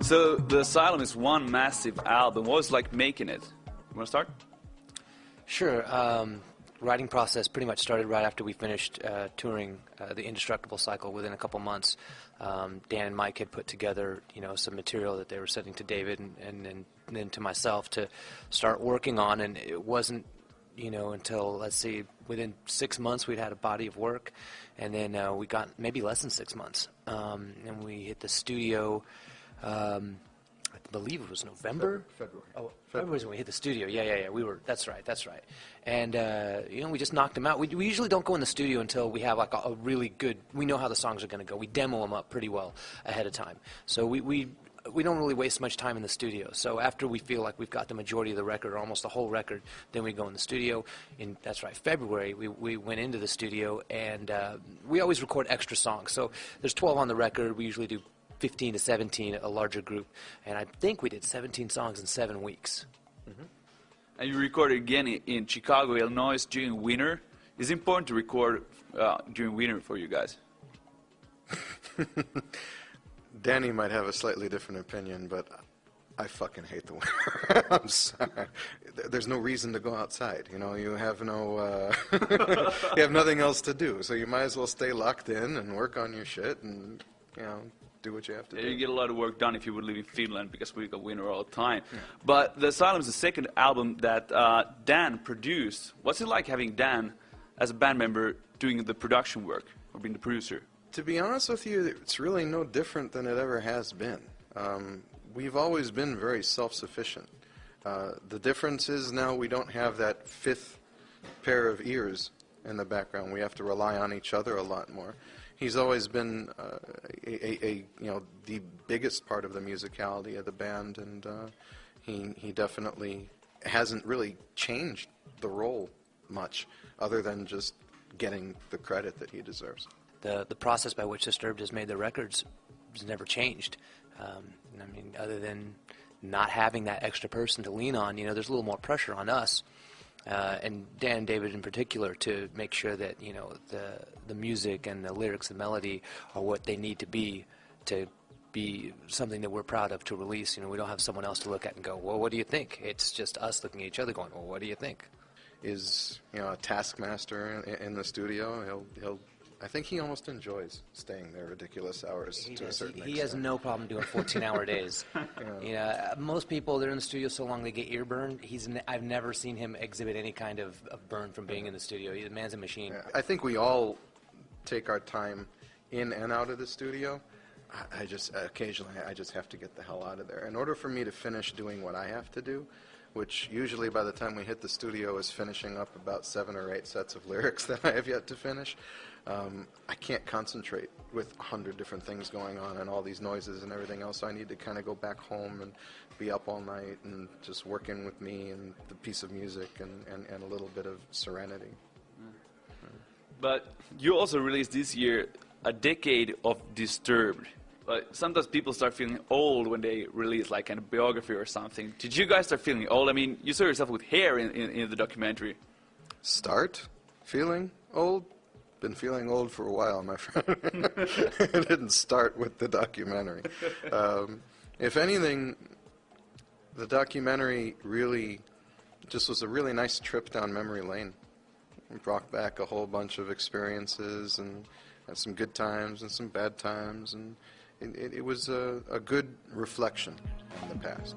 So the Asylum is one massive album. What was it like making it? You want to start? Sure. Writing process pretty much started right after we finished touring the Indestructible cycle. Within a couple months, Dan and Mike had put together, some material that they were sending to David and then to myself to start working on. And it wasn't, until, let's see, within 6 months we'd had a body of work, and then we got maybe less than 6 months, and we hit the studio. I believe it was November. February. Oh, February is when we hit the studio. Yeah. We were. That's right. And we just knocked them out. We usually don't go in the studio until we have like a really good. We know how the songs are going to go. We demo them up pretty well ahead of time. So we don't really waste much time in the studio. So after we feel like we've got the majority of the record, or almost the whole record, then we go in the studio. That's right, February, we went into the studio, and we always record extra songs. So there's 12 on the record. We usually do 15 to 17, a larger group. And I think we did 17 songs in 7 weeks. Mm-hmm. And you recorded again in Chicago, Illinois during winter. Is it important to record during winter for you guys? Danny might have a slightly different opinion, but I fucking hate the winter. I'm sorry. There's no reason to go outside. You have no, you have nothing else to do. So you might as well stay locked in and work on your shit and, do what you have to do. You get a lot of work done if you would live in Finland because we got winter all the time. Yeah. But The Asylum is the second album that Dan produced. What's it like having Dan as a band member doing the production work or being the producer? To be honest with you, it's really no different than it ever has been. We've always been very self-sufficient. The difference is now we don't have that fifth pair of ears in the background. We have to rely on each other a lot more. He's always been the biggest part of the musicality of the band, and he definitely hasn't really changed the role much, other than just getting the credit that he deserves. The process by which Disturbed has made the records has never changed. Other than not having that extra person to lean on, there's a little more pressure on us. And Dan and David in particular, to make sure that the music and the lyrics, the melody, are what they need to be something that we're proud of to release. We don't have someone else to look at and go, well, what do you think? It's just us looking at each other going, well, what do you think? Is a taskmaster in the studio. I think he almost enjoys staying there ridiculous hours to a certain extent. He has no problem doing 14-hour days. Most people, they're in the studio so long they get ear burn. I've never seen him exhibit any kind of burn from being in the studio. The man's a machine. Yeah. I think we all take our time in and out of the studio. Occasionally I just have to get the hell out of there. In order for me to finish doing what I have to do, which usually by the time we hit the studio is finishing up about 7 or 8 sets of lyrics that I have yet to finish, I can't concentrate with 100 different things going on and all these noises and everything else. So I need to kind of go back home and be up all night and just working with me and the piece of music and a little bit of serenity. But you also released this year A Decade of Disturbed. But sometimes people start feeling old when they release like a biography or something. Did you guys start feeling old? You saw yourself with hair in the documentary. Start feeling old? Been feeling old for a while, my friend. It didn't start with the documentary. If anything, the documentary really just was a really nice trip down memory lane. It brought back a whole bunch of experiences and had some good times and some bad times, and it was a good reflection on the past.